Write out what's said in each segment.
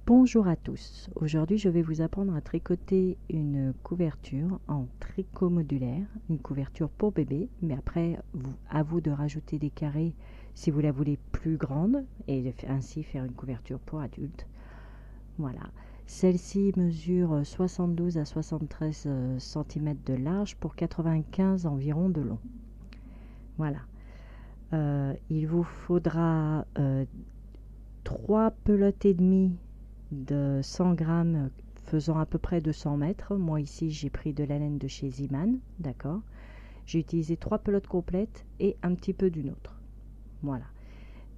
Bonjour à tous, aujourd'hui je vais vous apprendre à tricoter une couverture en tricot modulaire, une couverture pour bébé, mais après à vous de rajouter des carrés si vous la voulez plus grande et ainsi faire une couverture pour adulte. Voilà, celle-ci mesure 72 à 73 cm de large pour 95 environ de long. Voilà, il vous faudra 3 pelotes et demie de 100 grammes faisant à peu près 200 mètres. Moi ici j'ai pris de la laine de chez Ziman, d'accord. J'ai utilisé 3 pelotes complètes et un petit peu d'une autre. Voilà.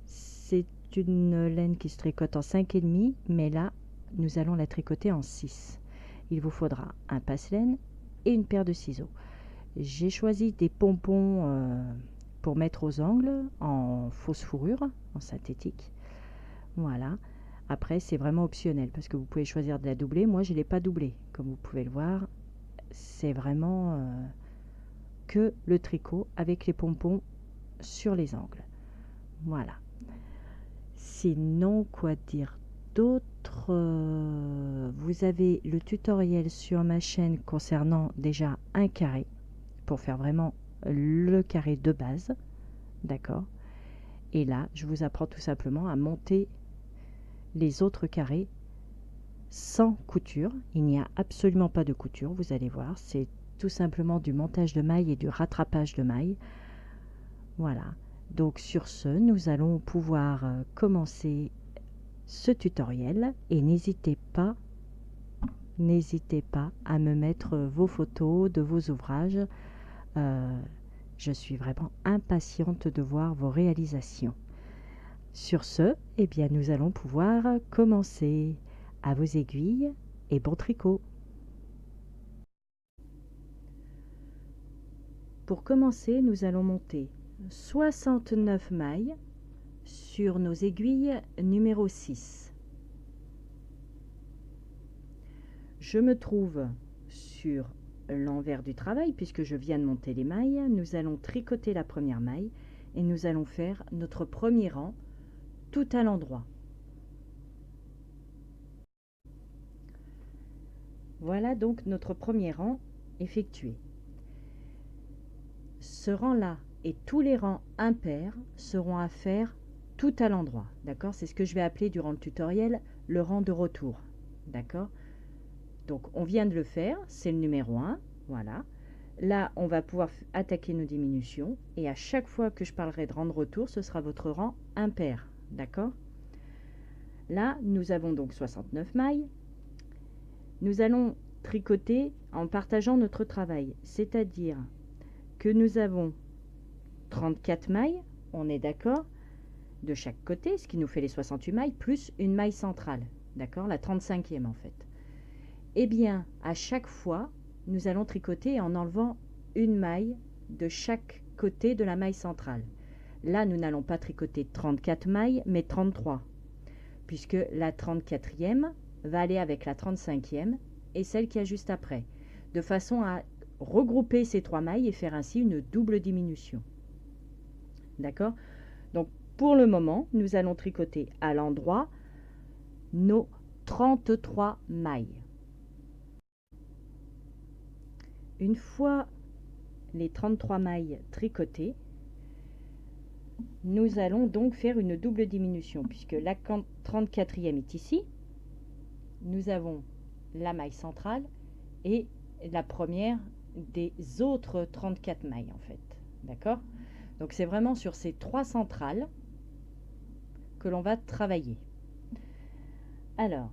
C'est une laine qui se tricote en 5,5, mais là nous allons la tricoter en 6. Il vous faudra un passe-laine et une paire de ciseaux. J'ai choisi des pompons pour mettre aux angles en fausse fourrure, en synthétique. Voilà. Après, c'est vraiment optionnel parce que vous pouvez choisir de la doubler. Moi, je ne l'ai pas doublée. Comme vous pouvez le voir, c'est vraiment que le tricot avec les pompons sur les angles. Voilà. Sinon, quoi dire d'autre? Vous avez le tutoriel sur ma chaîne concernant déjà un carré pour faire vraiment le carré de base. D'accord? Et là, je vous apprends tout simplement à monter les autres carrés sans couture. Il n'y a absolument pas de couture, vous allez voir, c'est tout simplement du montage de mailles et du rattrapage de mailles. Voilà, donc sur ce, nous allons pouvoir commencer ce tutoriel et n'hésitez pas à me mettre vos photos de vos ouvrages. Je suis vraiment impatiente de voir vos réalisations. Sur ce, eh bien, nous allons pouvoir commencer. À vos aiguilles et bon tricot. Pour commencer, nous allons monter 69 mailles sur nos aiguilles numéro 6. Je me trouve sur l'envers du travail puisque je viens de monter les mailles. Nous allons tricoter la première maille et nous allons faire notre premier rang tout à l'endroit. Voilà donc notre premier rang effectué. Ce rang-là et tous les rangs impairs seront à faire tout à l'endroit. D'accord? C'est ce que je vais appeler durant le tutoriel le rang de retour. D'accord? Donc on vient de le faire, c'est le numéro 1. Voilà. Là, on va pouvoir attaquer nos diminutions et à chaque fois que je parlerai de rang de retour, ce sera votre rang impair. D'accord? Là, nous avons donc 69 mailles. Nous allons tricoter en partageant notre travail, c'est-à-dire que nous avons 34 mailles, on est d'accord, de chaque côté, ce qui nous fait les 68 mailles, plus une maille centrale, d'accord, la 35e en fait. Eh bien, à chaque fois, nous allons tricoter en enlevant une maille de chaque côté de la maille centrale. Là, nous n'allons pas tricoter 34 mailles, mais 33, puisque la 34e va aller avec la 35e et celle qui a juste après, de façon à regrouper ces 3 mailles et faire ainsi une double diminution. D'accord? Donc, pour le moment, nous allons tricoter à l'endroit nos 33 mailles. Une fois les 33 mailles tricotées, nous allons donc faire une double diminution puisque la 34e est ici. Nous avons la maille centrale et la première des autres 34 mailles en fait. D'accord? Donc c'est vraiment sur ces 3 centrales que l'on va travailler. Alors,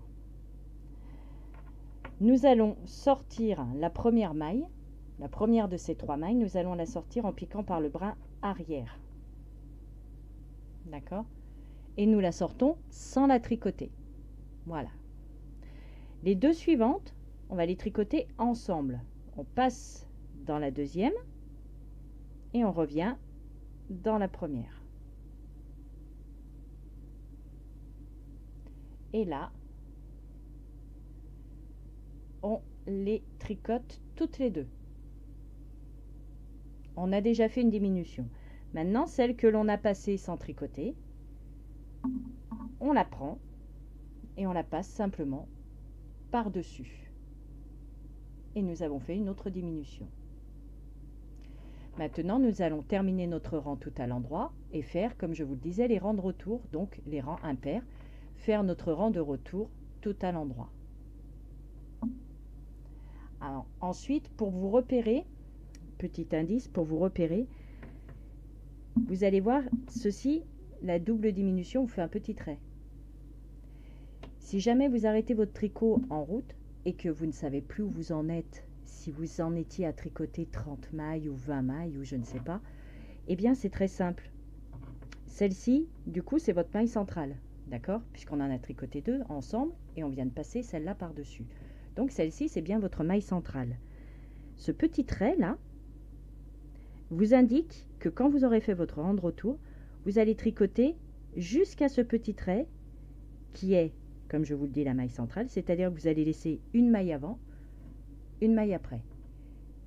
nous allons sortir la première maille, la première de ces 3 mailles, nous allons la sortir en piquant par le brin arrière. D'accord? Et nous la sortons sans la tricoter. Voilà. Les deux suivantes, on va les tricoter ensemble. On passe dans la deuxième et on revient dans la première. Et là, on les tricote toutes les deux. On a déjà fait une diminution. Maintenant, celle que l'on a passée sans tricoter, on la prend et on la passe simplement par-dessus. Et nous avons fait une autre diminution. Maintenant, nous allons terminer notre rang tout à l'endroit et faire, comme je vous le disais, les rangs de retour, donc les rangs impairs, faire notre rang de retour tout à l'endroit. Alors, ensuite, pour vous repérer, petit indice, pour vous repérer, vous allez voir ceci, la double diminution vous fait un petit trait. Si jamais vous arrêtez votre tricot en route et que vous ne savez plus où vous en êtes, si vous en étiez à tricoter 30 mailles ou 20 mailles ou je ne sais pas, eh bien c'est très simple. Celle-ci, du coup, c'est votre maille centrale, d'accord? Puisqu'on en a tricoté deux ensemble et on vient de passer celle-là par-dessus. Donc celle-ci, c'est bien votre maille centrale. Ce petit trait là vous indique que quand vous aurez fait votre rang de retour, vous allez tricoter jusqu'à ce petit trait qui est, comme je vous le dis, la maille centrale, c'est-à-dire que vous allez laisser une maille avant, une maille après.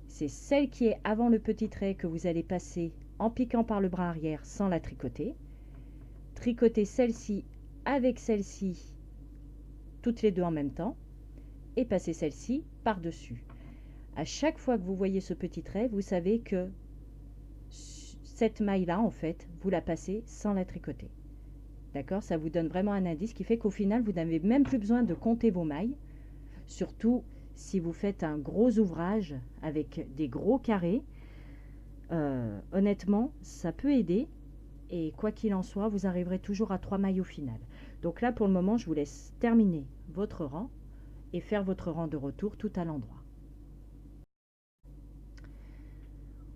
C'est celle qui est avant le petit trait que vous allez passer en piquant par le bras arrière sans la tricoter. Tricoter celle-ci avec celle-ci, toutes les deux en même temps, et passer celle-ci par-dessus. À chaque fois que vous voyez ce petit trait, vous savez que cette maille-là, en fait, vous la passez sans la tricoter. D'accord? Ça vous donne vraiment un indice qui fait qu'au final, vous n'avez même plus besoin de compter vos mailles. Surtout si vous faites un gros ouvrage avec des gros carrés. Honnêtement, ça peut aider. Et quoi qu'il en soit, vous arriverez toujours à 3 mailles au final. Donc là, pour le moment, je vous laisse terminer votre rang et faire votre rang de retour tout à l'endroit.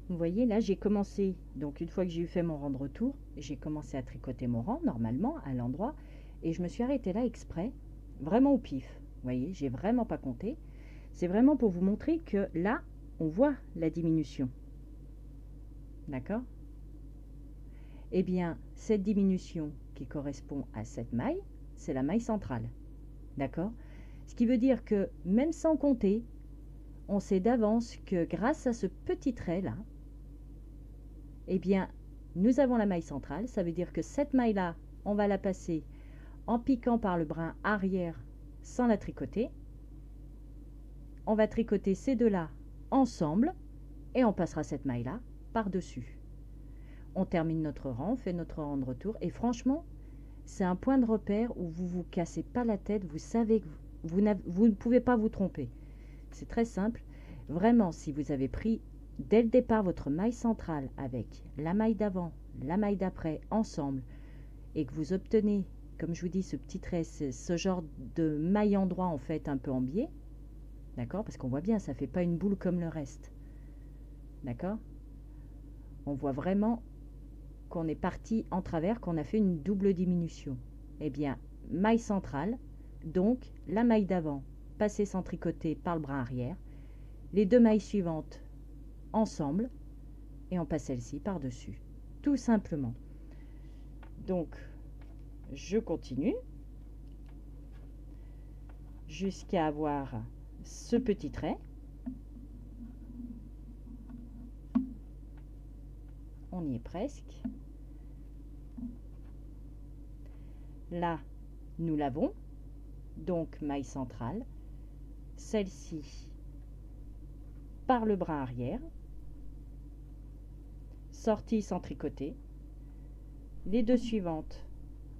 Vous voyez, là, j'ai commencé, donc une fois que j'ai eu fait mon rang de retour, j'ai commencé à tricoter mon rang, normalement, à l'endroit, et je me suis arrêtée là exprès, vraiment au pif. Vous voyez, j'ai vraiment pas compté. C'est vraiment pour vous montrer que là, on voit la diminution. D'accord? Eh bien, cette diminution qui correspond à cette maille, c'est la maille centrale. D'accord? Ce qui veut dire que, même sans compter, on sait d'avance que grâce à ce petit trait là, eh bien, nous avons la maille centrale. Ça veut dire que cette maille-là, on va la passer en piquant par le brin arrière sans la tricoter. On va tricoter ces deux-là ensemble et on passera cette maille-là par-dessus. On termine notre rang, on fait notre rang de retour et franchement, c'est un point de repère où vous ne vous cassez pas la tête. Vous savez que vous ne pouvez pas vous tromper. C'est très simple. Vraiment, si vous avez pris dès le départ votre maille centrale avec la maille d'avant, la maille d'après ensemble et que vous obtenez, comme je vous dis, ce petit trait, ce genre de maille endroit en fait un peu en biais, d'accord? Parce qu'on voit bien, ça ne fait pas une boule comme le reste, d'accord? On voit vraiment qu'on est parti en travers, qu'on a fait une double diminution. Eh bien, maille centrale, donc la maille d'avant passée sans tricoter par le bras arrière, les deux mailles suivantes ensemble et on passe celle-ci par-dessus, tout simplement. Donc, je continue jusqu'à avoir ce petit trait. On y est presque. Là, nous l'avons. Donc, maille centrale. Celle-ci par le bras arrière. Sortie sans tricoter. Les deux suivantes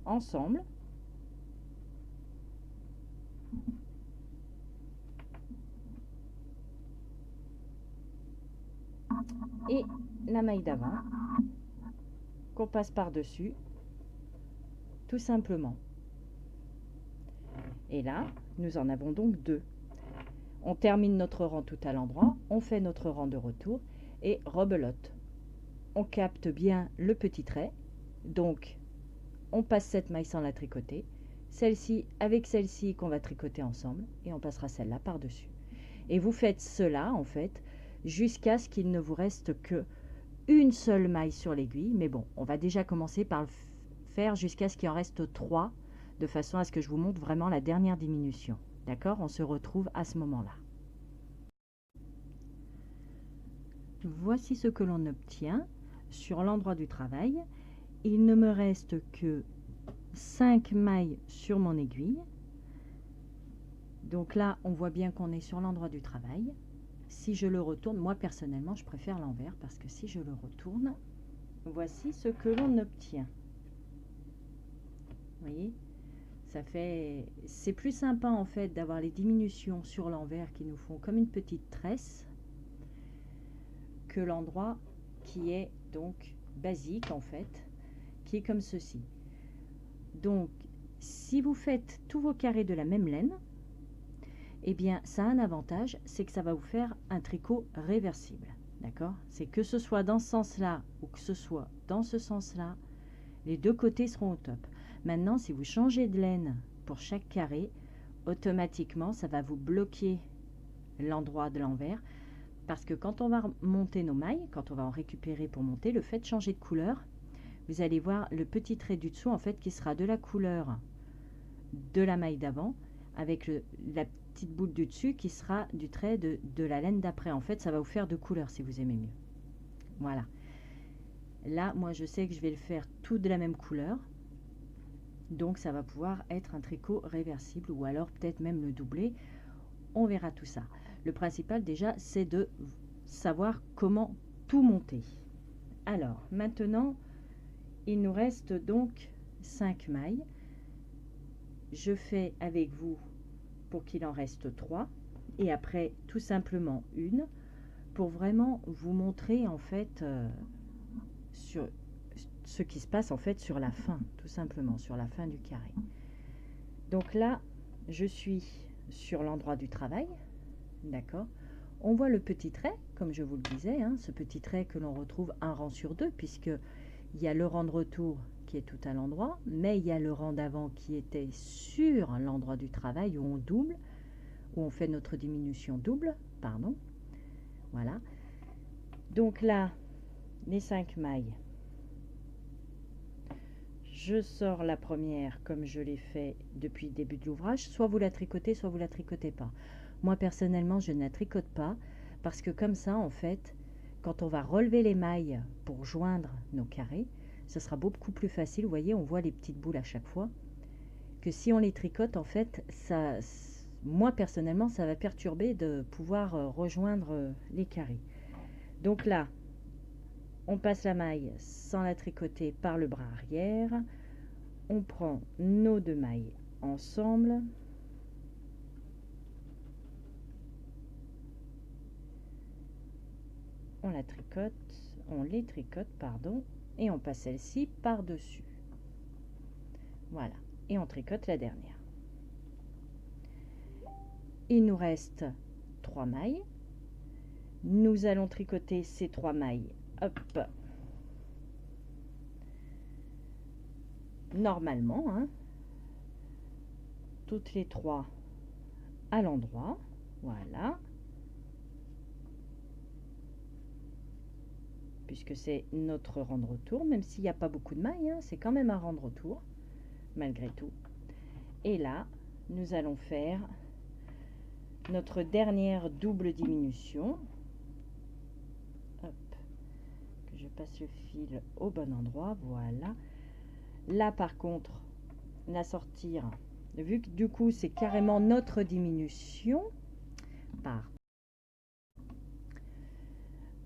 ensemble. Et la maille d'avant qu'on passe par-dessus, tout simplement. Et là, nous en avons donc deux. On termine notre rang tout à l'endroit, on fait notre rang de retour et rebelote. On capte bien le petit trait, donc on passe cette maille sans la tricoter, celle-ci avec celle-ci qu'on va tricoter ensemble et on passera celle-là par-dessus. Et vous faites cela en fait jusqu'à ce qu'il ne vous reste que une seule maille sur l'aiguille, mais bon, on va déjà commencer par le faire jusqu'à ce qu'il en reste 3, de façon à ce que je vous montre vraiment la dernière diminution. D'accord? On se retrouve à ce moment-là. Voici ce que l'on obtient sur l'endroit du travail. Il ne me reste que 5 mailles sur mon aiguille. Donc là, on voit bien qu'on est sur l'endroit du travail. Si je le retourne, moi personnellement, je préfère l'envers parce que si je le retourne, voici ce que l'on obtient. Vous voyez, ça fait, c'est plus sympa en fait d'avoir les diminutions sur l'envers qui nous font comme une petite tresse que l'endroit qui est donc basique en fait, qui est comme ceci. Donc, si vous faites tous vos carrés de la même laine, eh bien, ça a un avantage, c'est que ça va vous faire un tricot réversible. D'accord? C'est que ce soit dans ce sens-là ou que ce soit dans ce sens-là, les deux côtés seront au top. Maintenant, si vous changez de laine pour chaque carré, automatiquement, ça va vous bloquer l'endroit de l'envers. Parce que quand on va monter nos mailles, quand on va en récupérer pour monter, le fait de changer de couleur, vous allez voir le petit trait du dessous, en fait, qui sera de la couleur de la maille d'avant, avec la petite boule du dessus qui sera du trait de la laine d'après. En fait, ça va vous faire deux couleurs si vous aimez mieux. Voilà. Là, moi, je sais que je vais le faire tout de la même couleur. Donc, ça va pouvoir être un tricot réversible ou alors peut-être même le doubler. On verra tout ça. Le principal, déjà, c'est de savoir comment tout monter. Alors, maintenant, il nous reste donc 5 mailles. Je fais avec vous pour qu'il en reste 3 et après tout simplement une pour vraiment vous montrer en fait sur ce qui se passe en fait sur la fin, tout simplement sur la fin du carré. Donc là, je suis sur l'endroit du travail, d'accord. On voit le petit trait, comme je vous le disais, hein, ce petit trait que l'on retrouve un rang sur deux, puisque il y a le rang de retour qui est tout à l'endroit, mais il y a le rang d'avant qui était sur l'endroit du travail où on double, où on fait notre diminution double, pardon. Voilà. Donc là, les 5 mailles, je sors la première comme je l'ai fait depuis le début de l'ouvrage. Soit vous la tricotez, soit vous la tricotez pas. Moi, personnellement, je ne la tricote pas parce que comme ça, en fait, quand on va relever les mailles pour joindre nos carrés, ce sera beaucoup plus facile. Vous voyez, on voit les petites boules à chaque fois. Que si on les tricote, en fait, ça, moi, personnellement, ça va perturber de pouvoir rejoindre les carrés. Donc là, on passe la maille sans la tricoter par le bras arrière. On prend nos deux mailles ensemble. On la tricote, on les tricote, pardon, et on passe celle-ci par-dessus. Voilà, et on tricote la dernière. Il nous reste 3 mailles. Nous allons tricoter ces 3 mailles. Hop. Normalement, hein, toutes les 3 à l'endroit. Voilà. Puisque c'est notre rang de retour, même s'il n'y a pas beaucoup de mailles, hein, c'est quand même un rang de retour, malgré tout. Et là, nous allons faire notre dernière double diminution. Hop, que je passe le fil au bon endroit, voilà. Là, par contre, la sortir, vu que du coup, c'est carrément notre diminution,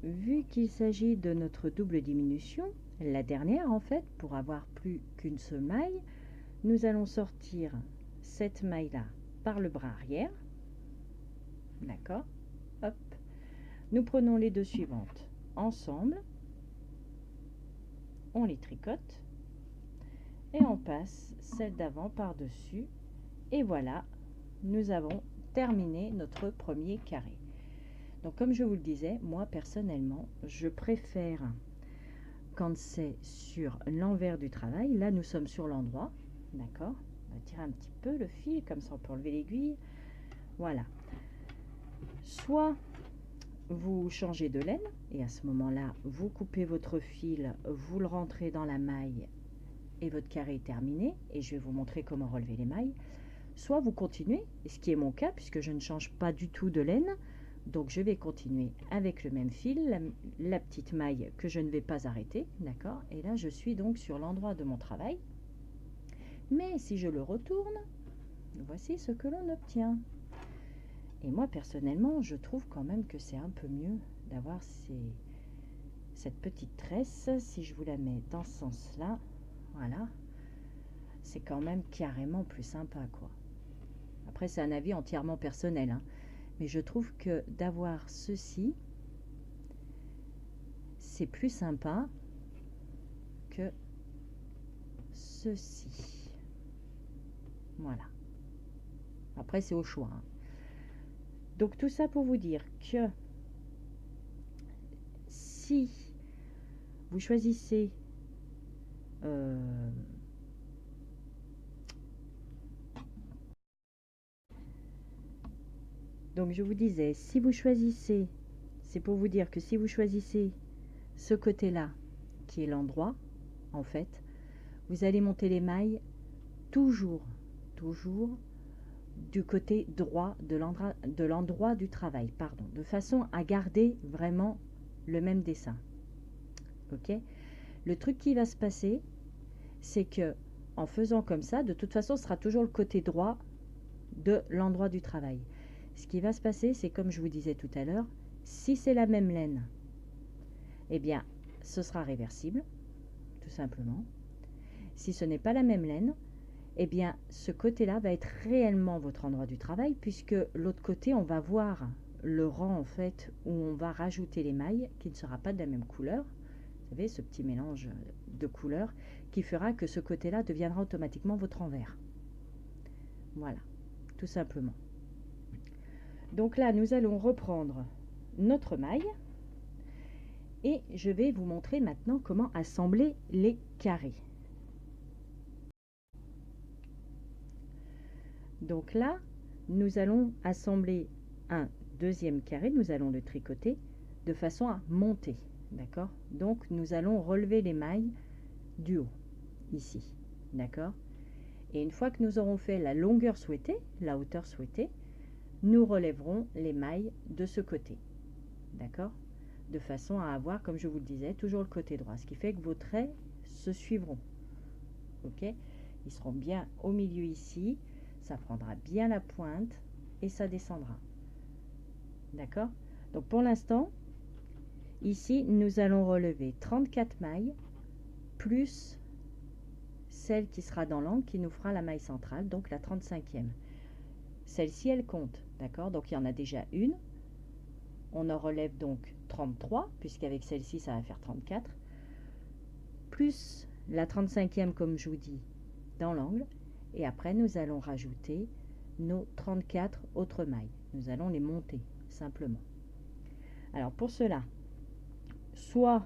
vu qu'il s'agit de notre double diminution, la dernière en fait, pour avoir plus qu'une seule maille, nous allons sortir cette maille-là par le bras arrière. D'accord. Hop. Nous prenons les deux suivantes ensemble. On les tricote. Et on passe celle d'avant par-dessus. Et voilà, nous avons terminé notre premier carré. Donc comme je vous le disais, moi personnellement, je préfère quand c'est sur l'envers du travail. Là, nous sommes sur l'endroit. D'accord. On va tirer un petit peu le fil, comme ça on peut enlever l'aiguille. Voilà. Soit vous changez de laine, et à ce moment-là, vous coupez votre fil, vous le rentrez dans la maille, et votre carré est terminé. Et je vais vous montrer comment relever les mailles. Soit vous continuez, ce qui est mon cas, puisque je ne change pas du tout de laine. Donc je vais continuer avec le même fil, la petite maille que je ne vais pas arrêter, d'accord. Et là je suis donc sur l'endroit de mon travail. Mais si je le retourne, voici ce que l'on obtient. Et moi, personnellement, je trouve quand même que c'est un peu mieux d'avoir cette petite tresse. Si je vous la mets dans ce sens-là, voilà, c'est quand même carrément plus sympa, quoi. Après, c'est un avis entièrement personnel, hein. Mais je trouve que d'avoir ceci, c'est plus sympa que ceci. Voilà. Après, c'est au choix, hein. Donc, tout ça pour vous dire que si vous choisissez donc je vous disais, si vous choisissez, c'est pour vous dire que si vous choisissez ce côté-là, qui est l'endroit, en fait, vous allez monter les mailles toujours du côté droit de l'endroit du travail, pardon, de façon à garder vraiment le même dessin. Ok? Le truc qui va se passer, c'est que en faisant comme ça, de toute façon, ce sera toujours le côté droit de l'endroit du travail. Ce qui va se passer, c'est comme je vous disais tout à l'heure, si c'est la même laine, eh bien, ce sera réversible, tout simplement. Si ce n'est pas la même laine, eh bien, ce côté-là va être réellement votre endroit du travail, puisque l'autre côté, on va voir le rang, en fait, où on va rajouter les mailles, qui ne sera pas de la même couleur. Vous savez, ce petit mélange de couleurs qui fera que ce côté-là deviendra automatiquement votre envers. Voilà, tout simplement. Donc là, nous allons reprendre notre maille et je vais vous montrer maintenant comment assembler les carrés. Donc là, nous allons assembler un deuxième carré, nous allons le tricoter de façon à monter, d'accord? Donc nous allons relever les mailles du haut, ici, d'accord? Et une fois que nous aurons fait la longueur souhaitée, la hauteur souhaitée, nous relèverons les mailles de ce côté, d'accord? De façon à avoir, comme je vous le disais, toujours le côté droit, ce qui fait que vos traits se suivront, ok? Ils seront bien au milieu ici, ça prendra bien la pointe et ça descendra, d'accord? Donc pour l'instant, ici, nous allons relever 34 mailles plus celle qui sera dans l'angle qui nous fera la maille centrale, donc la 35e. Celle-ci, elle compte, d'accord? Donc il y en a déjà une. On en relève donc 33, puisqu'avec celle-ci, ça va faire 34. Plus la 35e, comme je vous dis, dans l'angle. Et après, nous allons rajouter nos 34 autres mailles. Nous allons les monter, simplement. Alors pour cela, soit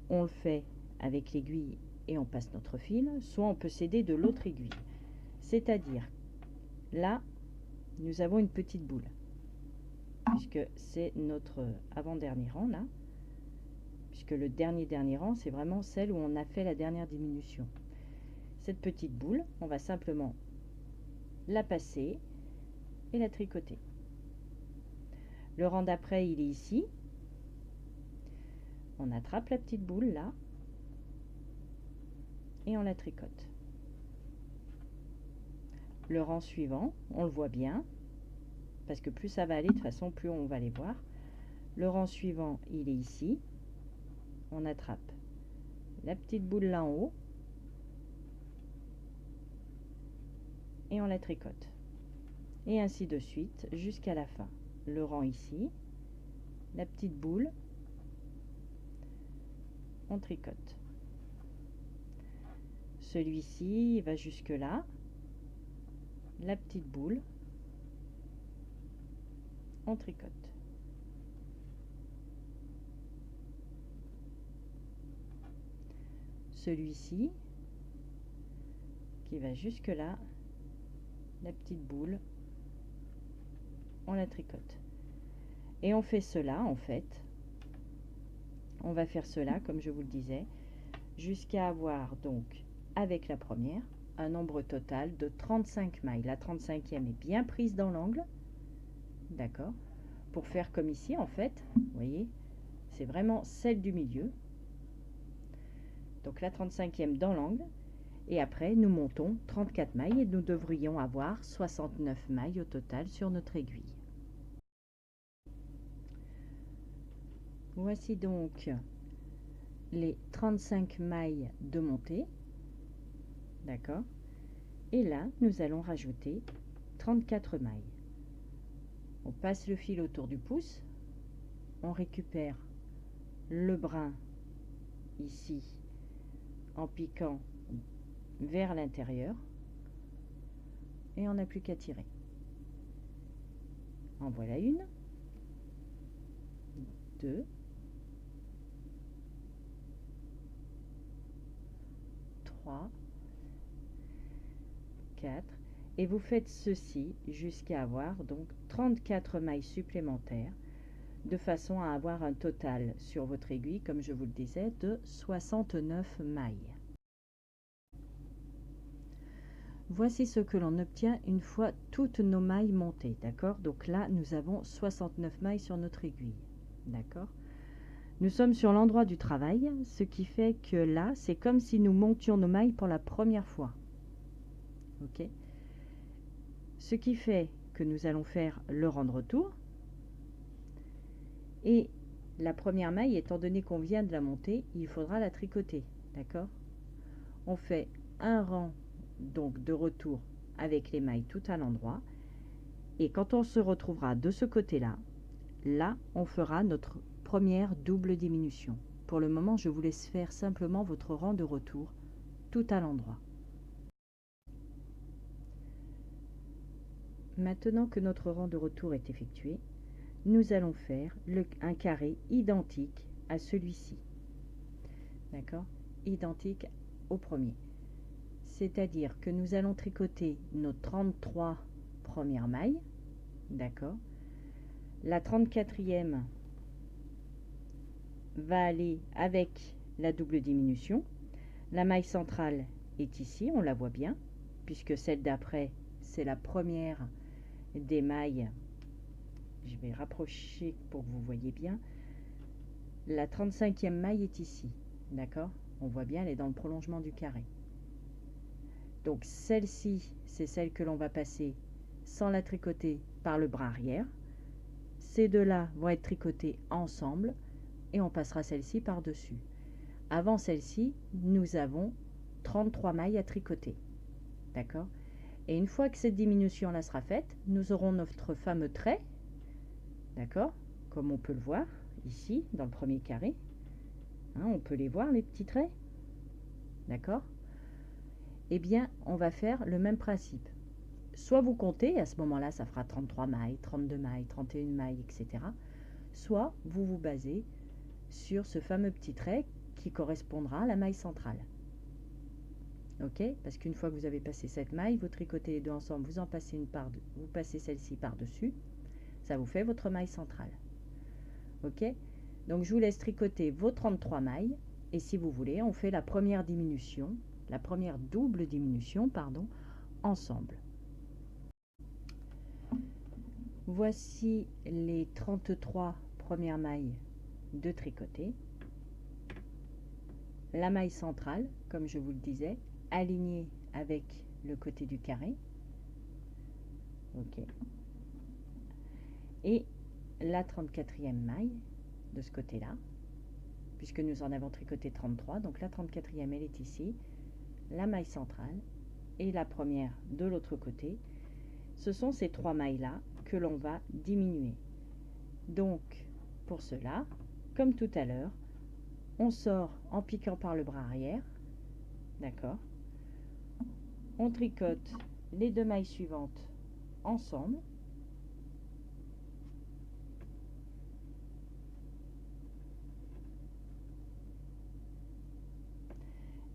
on le fait avec l'aiguille et on passe notre fil, soit on peut s'aider de l'autre aiguille. C'est-à-dire, là, nous avons une petite boule, puisque c'est notre avant-dernier rang, là, puisque le dernier rang, c'est vraiment celle où on a fait la dernière diminution. Cette petite boule, on va simplement la passer et la tricoter. Le rang d'après, il est ici. On attrape la petite boule, là, et on la tricote. Le rang suivant, on le voit bien, parce que plus ça va aller, de toute façon, plus on va les voir. Le rang suivant, il est ici. On attrape la petite boule là en haut et on la tricote. Et ainsi de suite jusqu'à la fin. Le rang ici, la petite boule, on tricote. Celui-ci va jusque là, la petite boule, on tricote. Celui-ci qui va jusque là, la petite boule, on la tricote. Et on fait cela en fait, on va faire cela comme je vous le disais, jusqu'à avoir donc avec la première un nombre total de 35 mailles. La 35e est bien prise dans l'angle, d'accord, pour faire comme ici en fait, vous voyez, c'est vraiment celle du milieu. Donc la 35e dans l'angle, Et après, nous montons 34 mailles et nous devrions avoir 69 mailles au total sur notre aiguille. Voici donc les 35 mailles de montée. D'accord? Et là, nous allons rajouter 34 mailles. On passe le fil autour du pouce. On récupère le brin ici en piquant vers l'intérieur et on n'a plus qu'à tirer. En voilà une, 2, 3, 4 et vous faites ceci jusqu'à avoir donc 34 mailles supplémentaires de façon à avoir un total sur votre aiguille, comme je vous le disais, de 69 mailles. Voici ce que l'on obtient une fois toutes nos mailles montées, d'accord? Donc là, nous avons 69 mailles sur notre aiguille, d'accord? Nous sommes sur l'endroit du travail, ce qui fait que là, c'est comme si nous montions nos mailles pour la première fois, ok? Ce qui fait que nous allons faire le rang de retour. Et la première maille, étant donné qu'on vient de la monter, il faudra la tricoter, d'accord? On fait un rang donc de retour avec les mailles tout à l'endroit. Et quand on se retrouvera de ce côté-là, là, on fera notre première double diminution. Pour le moment, je vous laisse faire simplement votre rang de retour tout à l'endroit. Maintenant que notre rang de retour est effectué, nous allons faire un carré identique à celui-ci. D'accord? Identique au premier. C'est-à-dire que nous allons tricoter nos 33 premières mailles. D'accord? La 34e va aller avec la double diminution. La maille centrale est ici, on la voit bien, puisque celle d'après, c'est la première des mailles. Je vais rapprocher pour que vous voyez bien. La 35e maille est ici, d'accord? On voit bien, elle est dans le prolongement du carré. Donc celle-ci, c'est celle que l'on va passer sans la tricoter par le bras arrière. Ces deux-là vont être tricotés ensemble et on passera celle-ci par-dessus. Avant celle-ci, nous avons 33 mailles à tricoter, d'accord? Et une fois que cette diminution-là sera faite, nous aurons notre fameux trait, d'accord? Comme on peut le voir ici, dans le premier carré. Hein, on peut les voir, les petits traits, d'accord? Eh bien, on va faire le même principe. Soit vous comptez, à ce moment-là, ça fera 33 mailles, 32 mailles, 31 mailles, etc. Soit vous vous basez sur ce fameux petit trait qui correspondra à la maille centrale. Ok? Parce qu'une fois que vous avez passé cette maille, vous tricotez les deux ensemble, vous en passez une par, vous passez celle-ci par-dessus, ça vous fait votre maille centrale. Ok? Donc je vous laisse tricoter vos 33 mailles et si vous voulez, on fait la première diminution, la première double diminution, pardon, ensemble. Voici les 33 premières mailles de tricoter. La maille centrale, comme je vous le disais, alignée avec le côté du carré. Ok. Et la 34e maille de ce côté-là, puisque nous en avons tricoté 33. Donc la 34e, elle est ici, la maille centrale et la première de l'autre côté. Ce sont ces trois mailles-là que l'on va diminuer. Donc, pour cela, comme tout à l'heure, on sort en piquant par le bras arrière, d'accord? On tricote les deux mailles suivantes ensemble.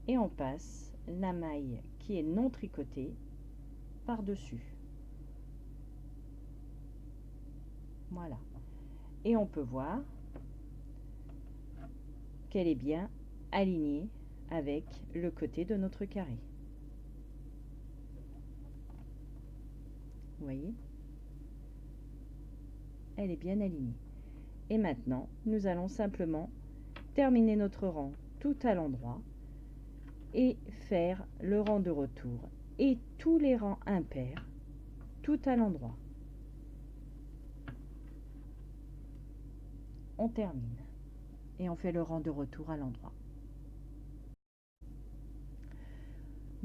Et on passe la maille qui est non tricotée par-dessus. Voilà. Et on peut voir qu'elle est bien alignée avec le côté de notre carré. Vous voyez? Elle est bien alignée. Et maintenant, nous allons simplement terminer notre rang tout à l'endroit et faire le rang de retour et tous les rangs impairs tout à l'endroit. On termine et on fait le rang de retour à l'endroit.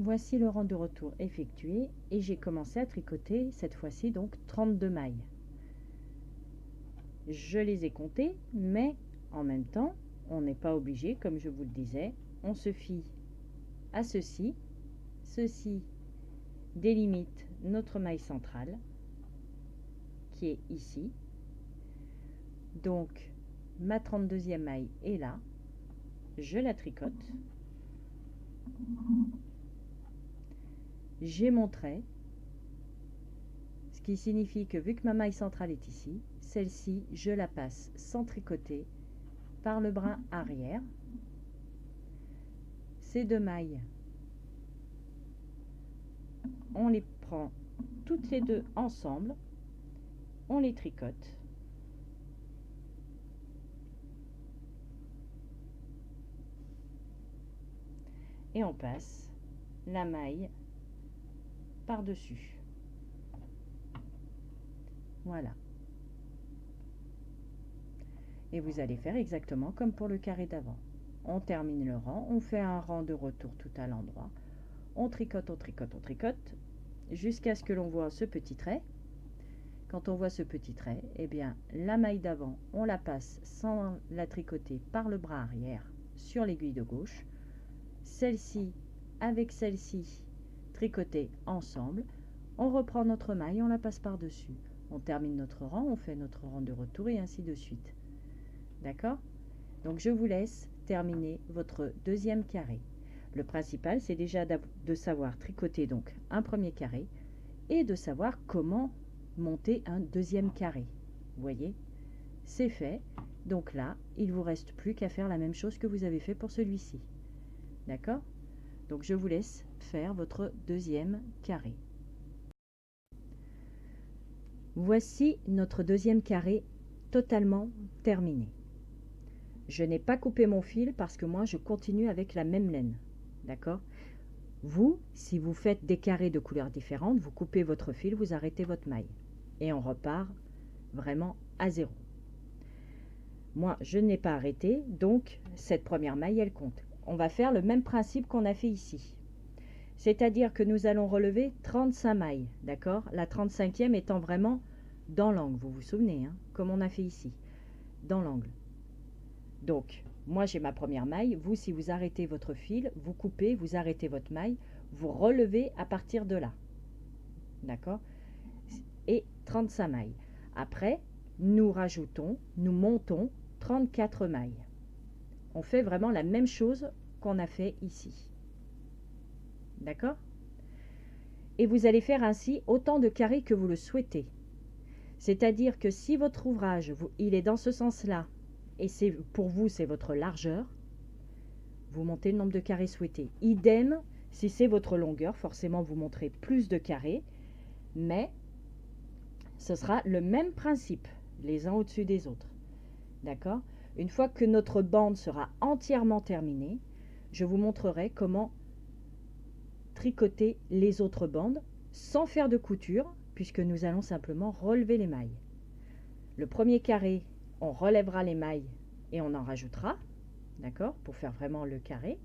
Voici le rang de retour effectué et j'ai commencé à tricoter cette fois-ci donc 32 mailles. Je les ai comptées, mais en même temps, on n'est pas obligé, comme je vous le disais, on se fie à ceci. Ceci délimite notre maille centrale qui est ici. Donc ma 32e maille est là, je la tricote, j'ai mon trait, ce qui signifie que vu que ma maille centrale est ici, celle-ci je la passe sans tricoter par le brin arrière. Ces deux mailles, on les prend toutes les deux ensemble, on les tricote. Et on passe la maille par-dessus. Voilà. Et vous allez faire exactement comme pour le carré d'avant. On termine le rang, on fait un rang de retour tout à l'endroit. On tricote, on tricote, on tricote, jusqu'à ce que l'on voit ce petit trait. Quand on voit ce petit trait, eh bien, la maille d'avant, on la passe sans la tricoter par le bras arrière sur l'aiguille de gauche. Celle-ci avec celle-ci tricotées ensemble. On reprend notre maille, on la passe par-dessus. On termine notre rang, on fait notre rang de retour et ainsi de suite. D'accord? Donc je vous laisse terminer votre deuxième carré. Le principal, c'est déjà de savoir tricoter donc un premier carré et de savoir comment monter un deuxième carré. Vous voyez? C'est fait. Donc là, il ne vous reste plus qu'à faire la même chose que vous avez fait pour celui-ci. D'accord? Donc je vous laisse faire votre deuxième carré. Voici notre deuxième carré totalement terminé. Je n'ai pas coupé mon fil parce que moi je continue avec la même laine. D'accord? Vous, si vous faites des carrés de couleurs différentes, vous coupez votre fil, vous arrêtez votre maille. Et on repart vraiment à zéro. Moi, je n'ai pas arrêté, donc cette première maille, elle compte. On va faire le même principe qu'on a fait ici. C'est-à-dire que nous allons relever 35 mailles, d'accord? La 35e étant vraiment dans l'angle, vous vous souvenez, hein, comme on a fait ici, dans l'angle. Donc, moi j'ai ma première maille, vous si vous arrêtez votre fil, vous coupez, vous arrêtez votre maille, vous relevez à partir de là. D'accord? Et 35 mailles. Après, nous rajoutons, nous montons 34 mailles. On fait vraiment la même chose qu'on a fait ici. D'accord? Et vous allez faire ainsi autant de carrés que vous le souhaitez. C'est-à-dire que si votre ouvrage, il est dans ce sens-là, et pour vous, c'est votre largeur, vous montez le nombre de carrés souhaités. Idem, si c'est votre longueur, forcément vous montrez plus de carrés, mais ce sera le même principe, les uns au-dessus des autres. D'accord? Une fois que notre bande sera entièrement terminée, je vous montrerai comment tricoter les autres bandes sans faire de couture, puisque nous allons simplement relever les mailles. Le premier carré, on relèvera les mailles et on en rajoutera, d'accord, pour faire vraiment le carré.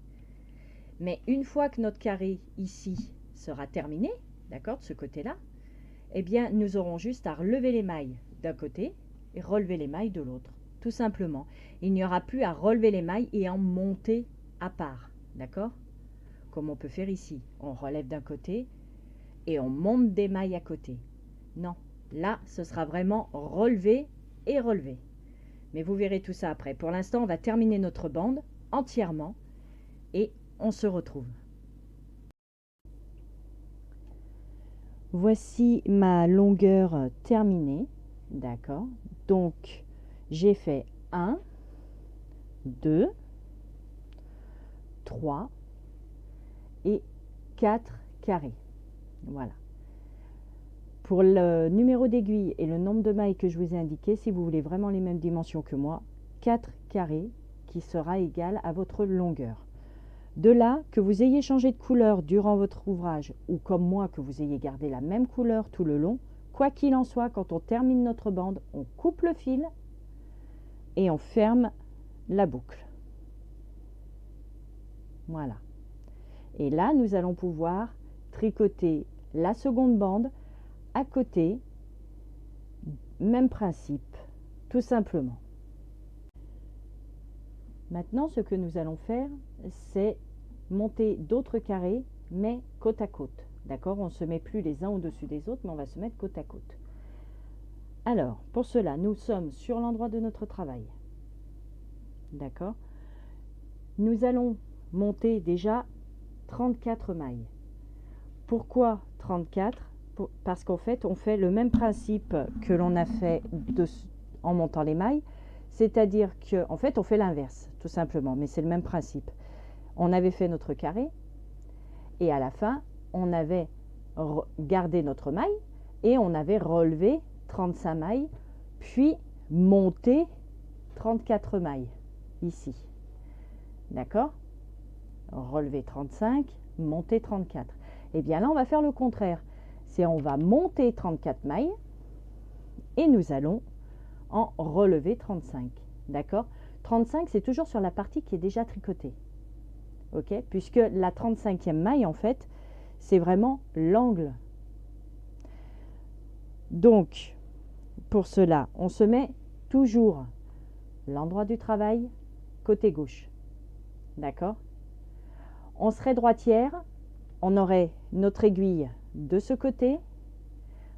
Mais une fois que notre carré ici sera terminé, d'accord, de ce côté-là, eh bien, nous aurons juste à relever les mailles d'un côté et relever les mailles de l'autre, tout simplement. Il n'y aura plus à relever les mailles et en monter à part, d'accord? Comme on peut faire ici, on relève d'un côté et on monte des mailles à côté. Non, là, ce sera vraiment relevé et relevé. Mais vous verrez tout ça après. Pour l'instant, on va terminer notre bande entièrement et on se retrouve. Voici ma longueur terminée. D'accord. Donc, j'ai fait 1, 2, 3 et 4 carrés. Voilà. Pour le numéro d'aiguille et le nombre de mailles que je vous ai indiqué, si vous voulez vraiment les mêmes dimensions que moi, 4 carrés qui sera égal à votre longueur. De là, que vous ayez changé de couleur durant votre ouvrage ou comme moi, que vous ayez gardé la même couleur tout le long, quoi qu'il en soit, quand on termine notre bande, on coupe le fil et on ferme la boucle. Voilà. Et là, nous allons pouvoir tricoter la seconde bande à côté, même principe, tout simplement. Maintenant, ce que nous allons faire, c'est monter d'autres carrés, mais côte à côte. D'accord? On ne se met plus les uns au-dessus des autres, mais on va se mettre côte à côte. Alors, pour cela, nous sommes sur l'endroit de notre travail. D'accord? Nous allons monter déjà 34 mailles. Pourquoi 34? Parce qu'en fait, on fait le même principe que l'on a fait en montant les mailles. C'est-à-dire qu'en fait, on fait l'inverse, tout simplement, mais c'est le même principe. On avait fait notre carré, et à la fin, on avait gardé notre maille, et on avait relevé 35 mailles, puis monté 34 mailles, ici. D'accord? Relever 35, monter 34. Et bien là, on va faire le contraire. C'est on va monter 34 mailles, et nous allons en relever 35. D'accord? 35, c'est toujours sur la partie qui est déjà tricotée. Ok? Puisque la 35e maille, en fait, c'est vraiment l'angle. Donc, pour cela, on se met toujours l'endroit du travail côté gauche. D'accord? On serait droitière, on aurait notre aiguille de ce côté,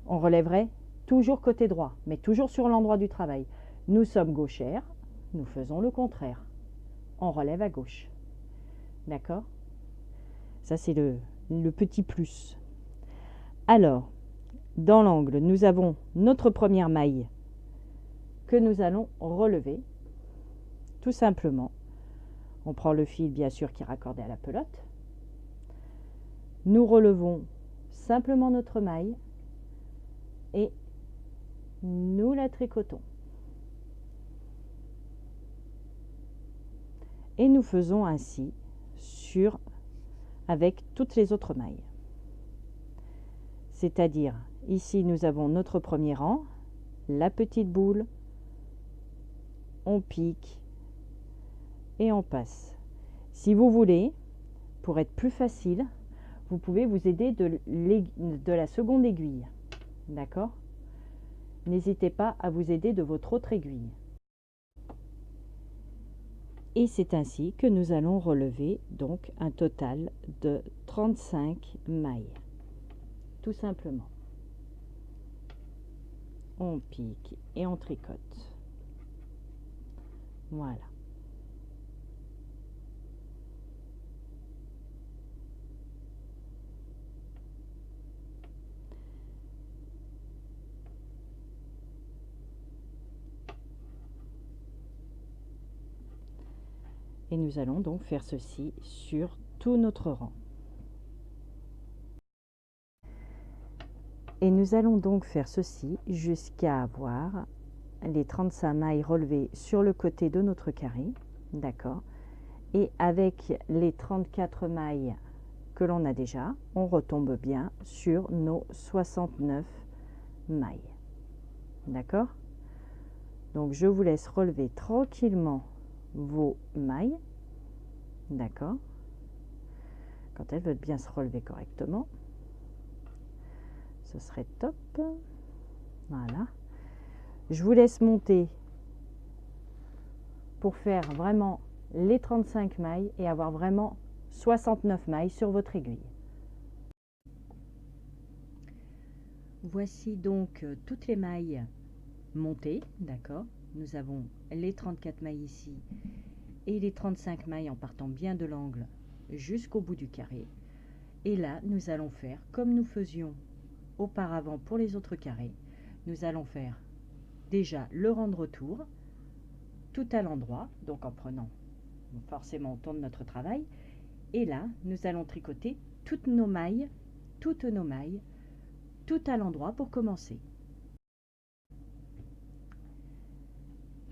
on relèverait toujours côté droit, mais toujours sur l'endroit du travail. Nous sommes gauchères, nous faisons le contraire. On relève à gauche. D'accord? Ça, c'est le petit plus. Alors, dans l'angle, nous avons notre première maille que nous allons relever, tout simplement. On prend le fil, bien sûr, qui est raccordé à la pelote. Nous relevons simplement notre maille et nous la tricotons. Et nous faisons ainsi avec toutes les autres mailles. C'est-à-dire, ici, nous avons notre premier rang, la petite boule, on pique et on passe. Si vous voulez, pour être plus facile, vous pouvez vous aider de la seconde aiguille. D'accord? N'hésitez pas à vous aider de votre autre aiguille. Et c'est ainsi que nous allons relever donc un total de 35 mailles. Tout simplement. On pique et on tricote. Voilà. Et nous allons donc faire ceci sur tout notre rang. Et nous allons donc faire ceci jusqu'à avoir les 35 mailles relevées sur le côté de notre carré. D'accord? Et avec les 34 mailles que l'on a déjà, on retombe bien sur nos 69 mailles. D'accord? Donc je vous laisse relever tranquillement vos mailles. D'accord? Quand elles veulent bien se relever correctement. Ce serait top. Voilà. Je vous laisse monter pour faire vraiment les 35 mailles et avoir vraiment 69 mailles sur votre aiguille. Voici donc toutes les mailles montées, d'accord? Nous avons les 34 mailles ici et les 35 mailles en partant bien de l'angle jusqu'au bout du carré. Et là, nous allons faire comme nous faisions auparavant pour les autres carrés. Nous allons faire déjà le rang de retour, tout à l'endroit, donc en prenant forcément, on tourne notre travail. Et là, nous allons tricoter toutes nos mailles, tout à l'endroit pour commencer.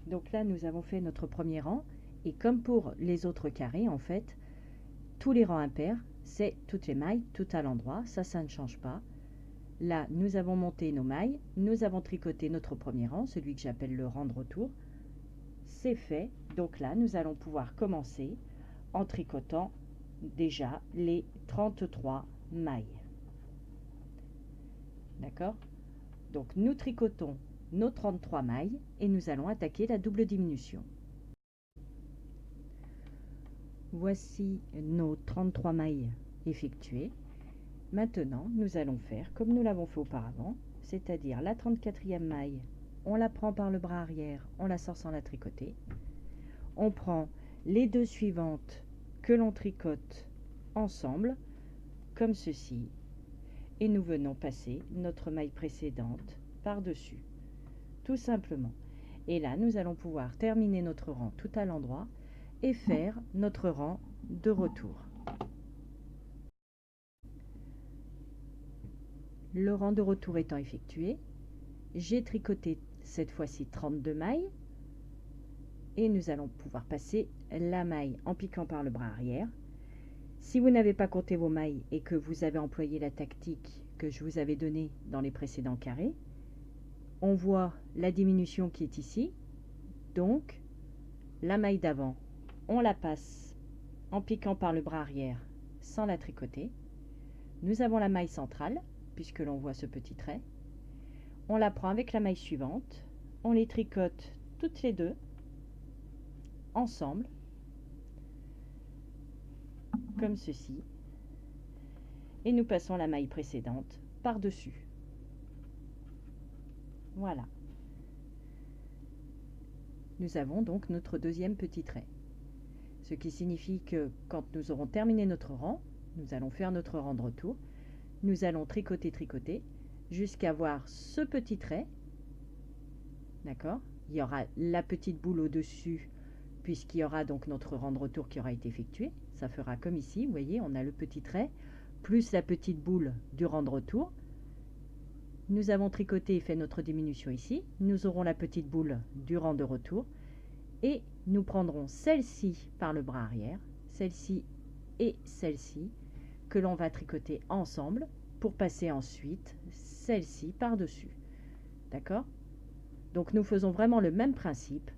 Donc là, nous avons fait notre premier rang. Et comme pour les autres carrés, en fait, tous les rangs impairs, c'est toutes les mailles, tout à l'endroit, ça ne change pas. Là, nous avons monté nos mailles, nous avons tricoté notre premier rang, celui que j'appelle le rang de retour. C'est fait, donc là, nous allons pouvoir commencer en tricotant déjà les 33 mailles. D'accord? Donc, nous tricotons nos 33 mailles et nous allons attaquer la double diminution. Voici nos 33 mailles effectuées. Maintenant, nous allons faire comme nous l'avons fait auparavant, c'est-à-dire la 34e maille, on la prend par le bras arrière, on la sort sans la tricoter. On prend les deux suivantes que l'on tricote ensemble, comme ceci, et nous venons passer notre maille précédente par-dessus, tout simplement. Et là, nous allons pouvoir terminer notre rang tout à l'endroit et faire notre rang de retour. Le rang de retour étant effectué, j'ai tricoté cette fois-ci 32 mailles et nous allons pouvoir passer la maille en piquant par le bras arrière. Si vous n'avez pas compté vos mailles et que vous avez employé la tactique que je vous avais donnée dans les précédents carrés, on voit la diminution qui est ici. Donc, la maille d'avant, on la passe en piquant par le bras arrière sans la tricoter. Nous avons la maille centrale, puisque l'on voit ce petit trait. On la prend avec la maille suivante, on les tricote toutes les deux ensemble, comme ceci, et nous passons la maille précédente par-dessus. Voilà. Nous avons donc notre deuxième petit trait. Ce qui signifie que quand nous aurons terminé notre rang, nous allons faire notre rang de retour. Nous allons tricoter jusqu'à voir ce petit trait. D'accord? Il y aura la petite boule au-dessus puisqu'il y aura donc notre rang de retour qui aura été effectué. Ça fera comme ici, vous voyez, on a le petit trait plus la petite boule du rang de retour. Nous avons tricoté et fait notre diminution ici. Nous aurons la petite boule du rang de retour et nous prendrons celle-ci par le bras arrière, celle-ci et celle-ci que l'on va tricoter ensemble pour passer ensuite celle-ci par-dessus. D'accord? Donc nous faisons vraiment le même principe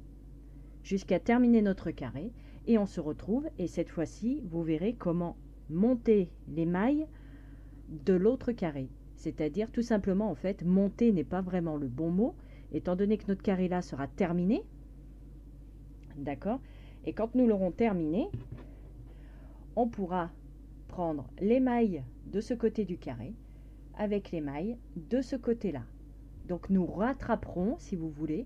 jusqu'à terminer notre carré et on se retrouve et cette fois-ci vous verrez comment monter les mailles de l'autre carré. C'est-à-dire tout simplement en fait monter n'est pas vraiment le bon mot étant donné que notre carré là sera terminé. D'accord? Et quand nous l'aurons terminé, on pourra prendre les mailles de ce côté du carré avec les mailles de ce côté-là. Donc nous rattraperons, si vous voulez,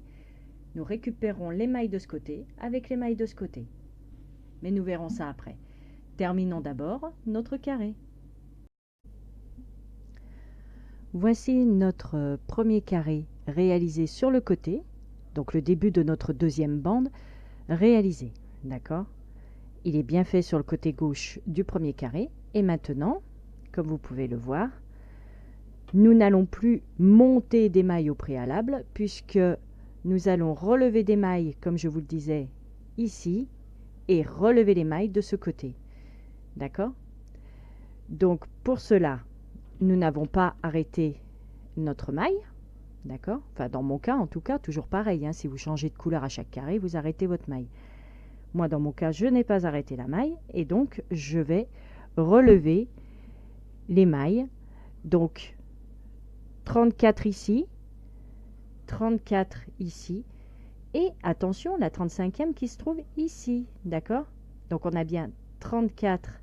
nous récupérons les mailles de ce côté avec les mailles de ce côté. Mais nous verrons ça après. Terminons d'abord notre carré. Voici notre premier carré réalisé sur le côté, donc le début de notre deuxième bande réalisé. D'accord? Il est bien fait sur le côté gauche du premier carré. Et maintenant, comme vous pouvez le voir, nous n'allons plus monter des mailles au préalable puisque nous allons relever des mailles, comme je vous le disais, ici, et relever les mailles de ce côté. D'accord? Donc, pour cela, nous n'avons pas arrêté notre maille. D'accord? Enfin, dans mon cas, en tout cas, toujours pareil. Hein, si vous changez de couleur à chaque carré, vous arrêtez votre maille. Moi, dans mon cas, je n'ai pas arrêté la maille. Et donc, je vais relever les mailles. Donc, 34 ici, 34 ici. Et attention, la 35e qui se trouve ici. D'accord? Donc, on a bien 34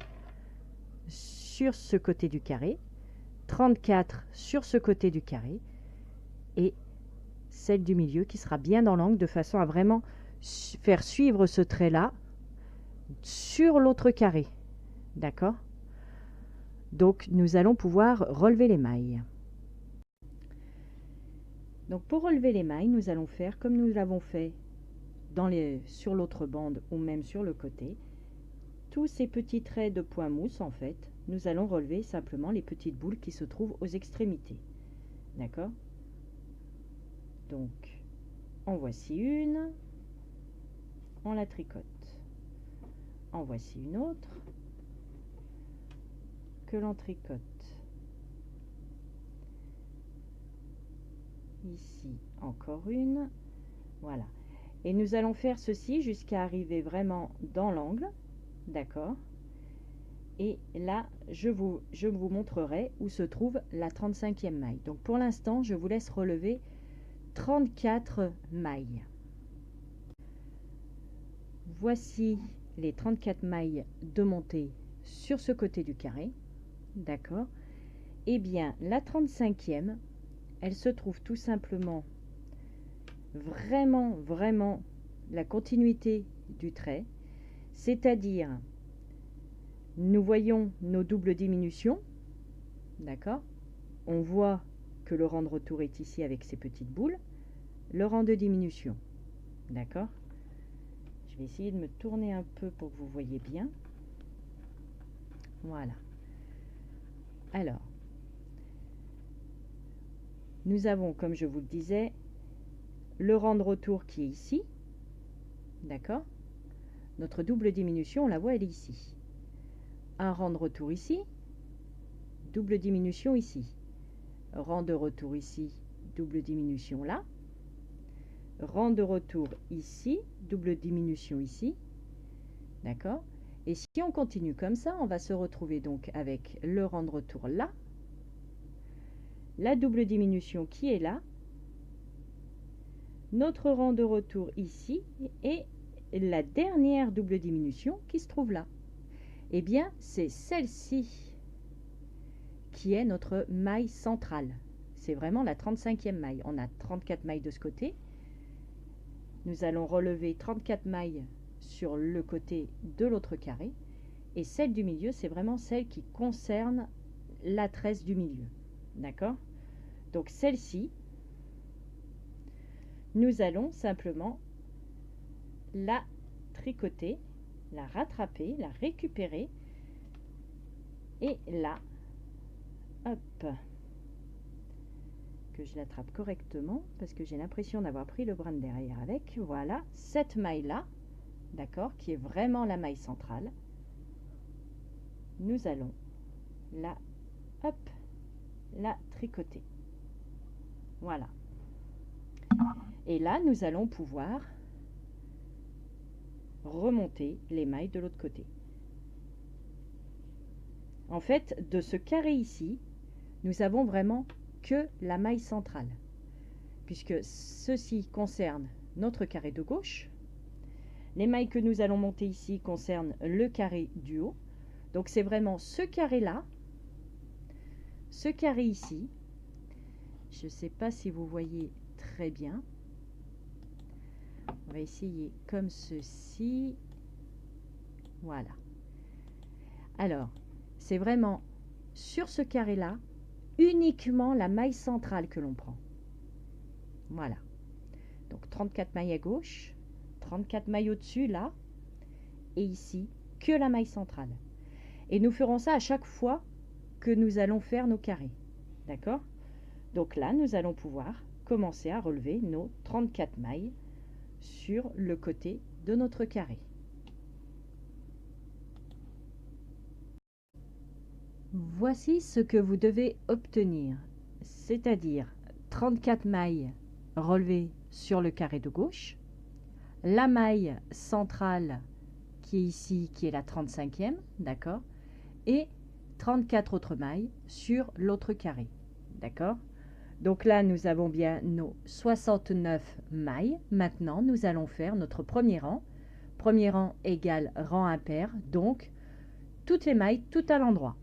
sur ce côté du carré, 34 sur ce côté du carré, et celle du milieu qui sera bien dans l'angle de façon à vraiment faire suivre ce trait-là sur l'autre carré. D'accord? Donc, nous allons pouvoir relever les mailles. Donc, pour relever les mailles, nous allons faire comme nous l'avons fait sur l'autre bande ou même sur le côté. Tous ces petits traits de point mousse, en fait, nous allons relever simplement les petites boules qui se trouvent aux extrémités. D'accord? Donc, en voici une, on la tricote. En voici une autre, que l'on tricote. Ici, encore une. Voilà. Et nous allons faire ceci jusqu'à arriver vraiment dans l'angle. D'accord. Et là, je vous montrerai où se trouve la 35e maille. Donc pour l'instant, je vous laisse relever 34 mailles. Voici les 34 mailles de montée sur ce côté du carré. D'accord. Et bien, la 35e, elle se trouve tout simplement vraiment la continuité du trait, c'est-à-dire nous voyons nos doubles diminutions, d'accord. On voit que le rang de retour est ici avec ces petites boules, le rang de diminution, d'accord. Je vais essayer de me tourner un peu pour que vous voyez bien. Voilà. Alors, nous avons, comme je vous le disais, le rang de retour qui est ici, d'accord. Notre double diminution, on la voit, elle est ici. Un rang de retour ici, double diminution ici. Rang de retour ici, double diminution là. Rang de retour ici, double diminution ici. D'accord. Et si on continue comme ça, on va se retrouver donc avec le rang de retour là, la double diminution qui est là, notre rang de retour ici et la dernière double diminution qui se trouve là. Eh bien, c'est celle-ci qui est notre maille centrale. C'est vraiment la 35e maille. On a 34 mailles de ce côté. Nous allons relever 34 mailles sur le côté de l'autre carré. Et celle du milieu, c'est vraiment celle qui concerne la tresse du milieu. D'accord? Donc celle-ci, nous allons simplement la tricoter, la rattraper, la récupérer. Et là, hop, que je l'attrape correctement parce que j'ai l'impression d'avoir pris le brin de derrière avec. Voilà, cette maille-là, d'accord, qui est vraiment la maille centrale. Nous allons la, hop, la tricoter. Voilà. Et là, nous allons pouvoir remonter les mailles de l'autre côté. En fait, de ce carré ici, nous avons vraiment que la maille centrale, puisque ceci concerne notre carré de gauche. Les mailles que nous allons monter ici concernent le carré du haut. Donc c'est vraiment ce carré-là, ce carré ici. Je ne sais pas si vous voyez très bien. On va essayer comme ceci. Voilà. Alors, c'est vraiment sur ce carré-là, uniquement la maille centrale que l'on prend. Voilà. Donc 34 mailles à gauche, 34 mailles au-dessus, là, et ici, que la maille centrale. Et nous ferons ça à chaque fois que nous allons faire nos carrés. D'accord? Donc là, nous allons pouvoir commencer à relever nos 34 mailles sur le côté de notre carré. Voici ce que vous devez obtenir, c'est-à-dire 34 mailles relevées sur le carré de gauche, la maille centrale qui est ici, qui est la 35e, d'accord, et 34 autres mailles sur l'autre carré, d'accord. Donc là, nous avons bien nos 69 mailles. Maintenant, nous allons faire notre premier rang. Premier rang égale rang impair, donc toutes les mailles tout à l'endroit.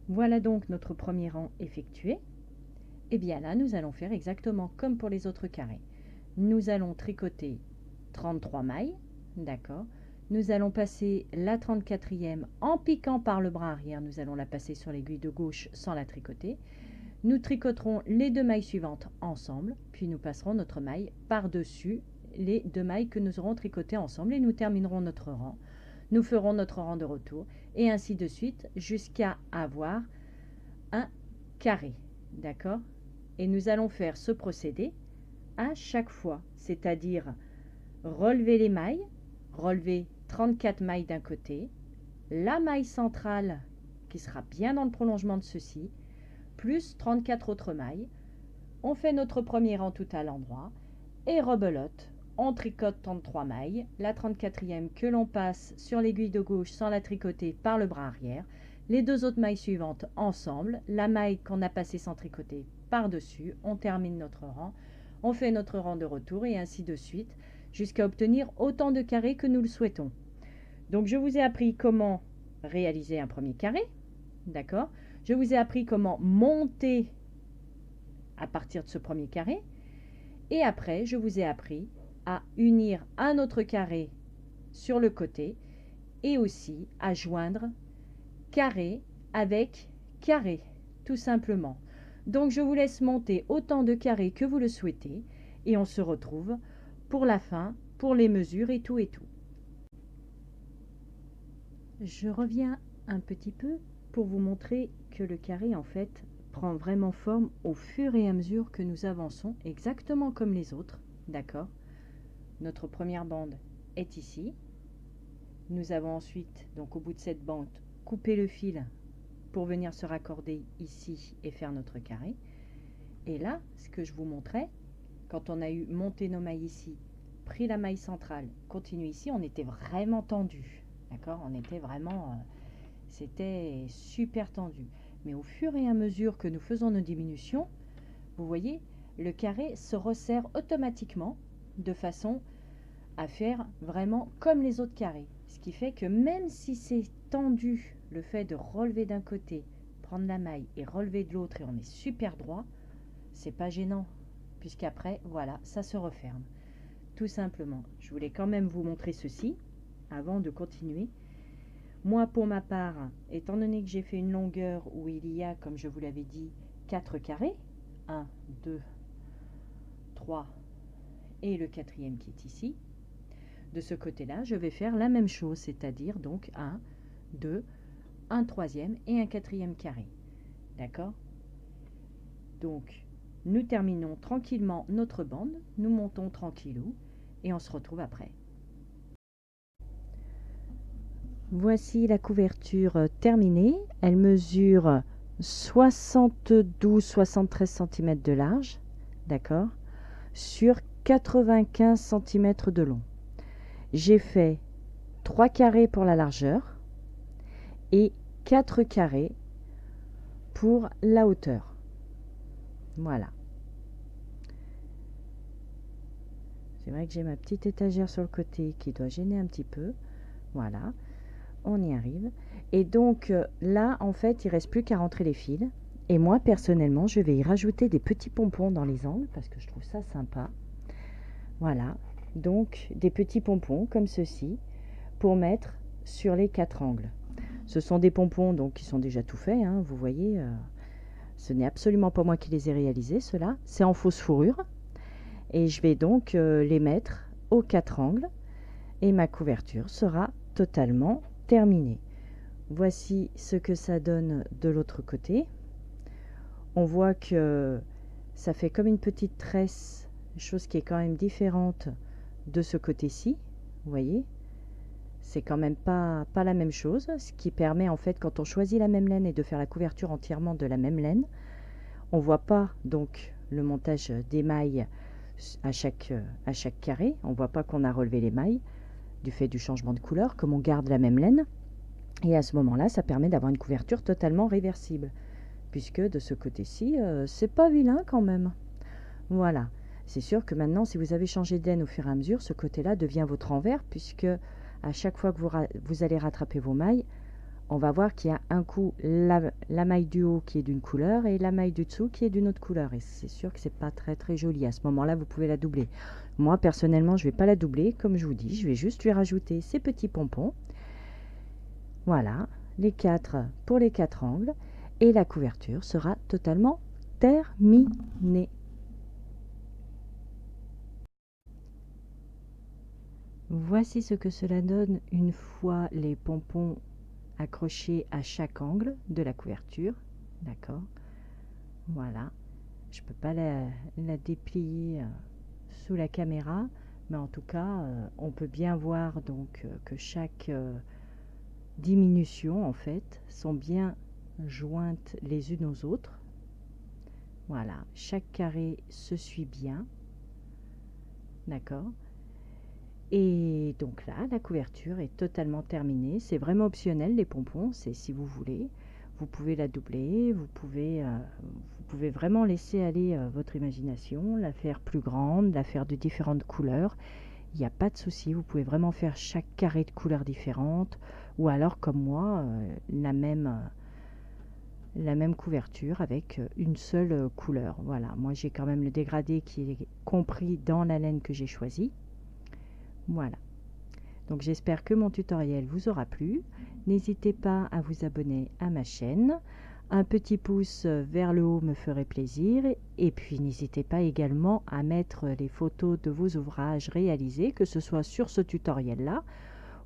Voilà donc notre premier rang effectué. Et bien là, nous allons faire exactement comme pour les autres carrés. Nous allons tricoter 33 mailles, d'accord. Nous allons passer la 34e en piquant par le bras arrière. Nous allons la passer sur l'aiguille de gauche sans la tricoter. Nous tricoterons les deux mailles suivantes ensemble, puis nous passerons notre maille par-dessus les deux mailles que nous aurons tricotées ensemble et nous terminerons notre rang. Nous ferons notre rang de retour et ainsi de suite jusqu'à avoir un carré, d'accord. Et nous allons faire ce procédé à chaque fois, c'est-à-dire relever les mailles, relever 34 mailles d'un côté, la maille centrale qui sera bien dans le prolongement de ceci, plus 34 autres mailles. On fait notre premier rang tout à l'endroit et rebelote. On tricote 33 mailles, la 34e que l'on passe sur l'aiguille de gauche sans la tricoter par le bras arrière, les deux autres mailles suivantes ensemble, la maille qu'on a passée sans tricoter par-dessus, on termine notre rang, on fait notre rang de retour et ainsi de suite jusqu'à obtenir autant de carrés que nous le souhaitons. Donc je vous ai appris comment réaliser un premier carré, d'accord? Je vous ai appris comment monter à partir de ce premier carré et après je vous ai appris à unir un autre carré sur le côté et aussi à joindre carré avec carré, tout simplement. Donc je vous laisse monter autant de carrés que vous le souhaitez et on se retrouve pour la fin, pour les mesures et tout et tout. Je reviens un petit peu pour vous montrer que le carré en fait prend vraiment forme au fur et à mesure que nous avançons, exactement comme les autres, d'accord? Notre première bande est ici. Nous avons ensuite, donc au bout de cette bande, coupé le fil pour venir se raccorder ici et faire notre carré. Et là, ce que je vous montrais, quand on a eu monté nos mailles ici, pris la maille centrale, continué ici, on était vraiment tendu. D'accord? On était vraiment... c'était super tendu. Mais au fur et à mesure que nous faisons nos diminutions, vous voyez, le carré se resserre automatiquement de façon à faire vraiment comme les autres carrés. Ce qui fait que même si c'est tendu, le fait de relever d'un côté, prendre la maille et relever de l'autre et on est super droit, c'est pas gênant. Puisqu'après, voilà, ça se referme. Tout simplement. Je voulais quand même vous montrer ceci avant de continuer. Moi, pour ma part, étant donné que j'ai fait une longueur où il y a, comme je vous l'avais dit, 4 carrés, 1, 2, 3 et le quatrième qui est ici, de ce côté-là, je vais faire la même chose, c'est-à-dire donc 1, 2, un troisième et un quatrième carré. D'accord? Donc, nous terminons tranquillement notre bande, nous montons tranquillou et on se retrouve après. Voici la couverture terminée. Elle mesure 72-73 cm de large, d'accord, sur 95 cm de long. J'ai fait 3 carrés pour la largeur et 4 carrés pour la hauteur. Voilà. C'est vrai que j'ai ma petite étagère sur le côté qui doit gêner un petit peu. Voilà. On y arrive. Et donc là, en fait, il ne reste plus qu'à rentrer les fils. Et moi, personnellement, je vais y rajouter des petits pompons dans les angles parce que je trouve ça sympa. Voilà. Donc, des petits pompons comme ceci pour mettre sur les 4 angles. Ce sont des pompons donc, qui sont déjà tout faits. Hein, vous voyez, ce n'est absolument pas moi qui les ai réalisés, ceux-là. C'est en fausse fourrure. Et je vais donc les mettre aux 4 angles. Et ma couverture sera totalement terminée. Voici ce que ça donne de l'autre côté. On voit que ça fait comme une petite tresse, chose qui est quand même différente de ce côté-ci. Vous voyez, c'est quand même pas la même chose, ce qui permet en fait quand on choisit la même laine et de faire la couverture entièrement de la même laine, on voit pas donc le montage des mailles à chaque carré, on voit pas qu'on a relevé les mailles du fait du changement de couleur, comme on garde la même laine. Et à ce moment-là, ça permet d'avoir une couverture totalement réversible. Puisque de ce côté-ci, c'est pas vilain quand même. Voilà. C'est sûr que maintenant, si vous avez changé de laine au fur et à mesure, ce côté-là devient votre envers, puisque à chaque fois que vous allez rattraper vos mailles, on va voir qu'il y a un coup la maille du haut qui est d'une couleur et la maille du dessous qui est d'une autre couleur. Et c'est sûr que c'est pas très très joli. À ce moment-là, vous pouvez la doubler. Moi, personnellement, je vais pas la doubler. Comme je vous dis, je vais juste lui rajouter ces petits pompons. Voilà, les 4 pour les 4 angles. Et la couverture sera totalement terminée. Voici ce que cela donne une fois les pompons accrochés à chaque angle de la couverture. D'accord? Voilà. Je ne peux pas la déplier sous la caméra, mais en tout cas, on peut bien voir donc que chaque diminutions en fait sont bien jointes les unes aux autres. Voilà, chaque carré se suit bien. D'accord. Et donc là, la couverture est totalement terminée. C'est vraiment optionnel les pompons, c'est si vous voulez. Vous pouvez la doubler, vous pouvez vraiment laisser aller votre imagination, la faire plus grande, la faire de différentes couleurs. Il n'y a pas de souci, vous pouvez vraiment faire chaque carré de couleurs différentes, ou alors comme moi, la même couverture avec une seule couleur. Voilà, moi j'ai quand même le dégradé qui est compris dans la laine que j'ai choisie. Voilà. Donc j'espère que mon tutoriel vous aura plu. N'hésitez pas à vous abonner à ma chaîne. Un petit pouce vers le haut me ferait plaisir. Et puis n'hésitez pas également à mettre les photos de vos ouvrages réalisés, que ce soit sur ce tutoriel-là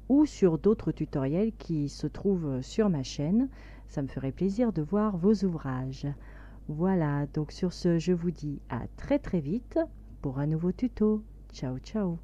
ou sur d'autres tutoriels qui se trouvent sur ma chaîne. Ça me ferait plaisir de voir vos ouvrages. Voilà, donc sur ce, je vous dis à très très vite pour un nouveau tuto. Ciao ciao.